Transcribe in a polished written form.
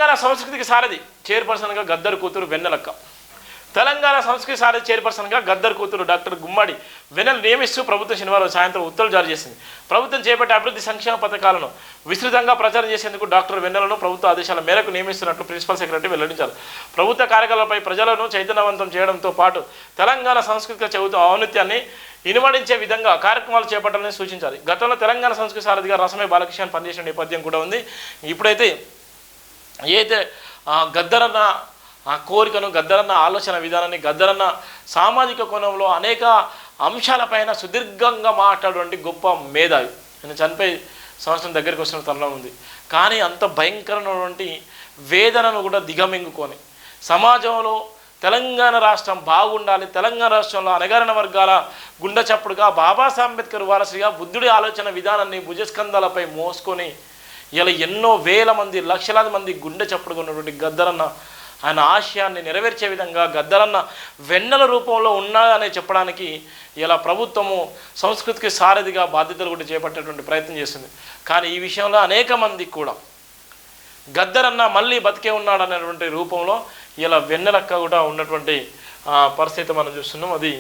తెలంగాణ సంస్కృతికి సారథి చైర్పర్సన్గా గద్దర్ కూతురు వెన్నెలక్క. తెలంగాణ సంస్కృతి సారథి చైర్పర్సన్గా గద్దర్ కూతురు డాక్టర్ గుమ్మడి వెన్నెల నియమిస్తూ ప్రభుత్వం శనివారం సాయంత్రం ఉత్తర్వులు జారీ చేసింది. ప్రభుత్వం చేపట్టే అభివృద్ధి సంక్షేమ పథకాలను విస్తృతంగా ప్రచారం చేసేందుకు డాక్టర్ వెన్నెలను ప్రభుత్వ ఆదేశాల మేరకు నియమిస్తున్నట్లు ప్రిన్సిపల్ సెక్రటరీ వెల్లడించారు. ప్రభుత్వ కార్యక్రమాలపై ప్రజలను చైతన్యవంతం చేయడంతో పాటు తెలంగాణ సాంస్కృతిక చెబుతూ ఔన్నత్యాన్ని ఇనుమడించే విధంగా కార్యక్రమాలు చేపట్టాలని సూచించారు. గతంలో తెలంగాణ సంస్కృతి సారథిగా రసమే బాలకృష్ణ పనిచేసిన నేపథ్యం కూడా ఉంది. ఇప్పుడైతే ఏదైతే గద్దరన్న కోరికను, గద్దరన్న ఆలోచన విధానాన్ని, గద్దరన్న సామాజిక కోణంలో అనేక అంశాలపైన సుదీర్ఘంగా మాట్లాడేటువంటి గొప్ప మేధావి. నేను చనిపోయి సంవత్సరం దగ్గరికి వచ్చిన తరుణం ఉంది. కానీ అంత భయంకరమైనటువంటి వేదనను కూడా దిగమింగుకొని సమాజంలో తెలంగాణ రాష్ట్రం బాగుండాలి, తెలంగాణ రాష్ట్రంలో అణగారిన వర్గాల గుండె చప్పుడుగా బాబాసాహెబ్ అంబేద్కర్ వారసుగా బుద్ధుడి ఆలోచన విధానాన్ని భుజస్కంధాలపై మోసుకొని ఇలా ఎన్నో వేల మంది, లక్షలాది మంది గుండె చప్పుడుగా ఉన్నటువంటి గద్దరన్న ఆయన ఆశయాన్ని నెరవేర్చే విధంగా గద్దరన్న వెన్నెల రూపంలో ఉన్నాడని చెప్పడానికి ఇలా ప్రభుత్వము సంస్కృతికి సారథిగా బాధ్యతలు కూడా చేపట్టేటువంటి ప్రయత్నం చేస్తుంది. కానీ ఈ విషయంలో అనేక మంది కూడా గద్దరన్న మళ్ళీ బతికే ఉన్నాడు అనేటువంటి రూపంలో ఇలా వెన్నెలక్క కూడా ఉన్నటువంటి పరిస్థితి మనం చూస్తున్నాం. అది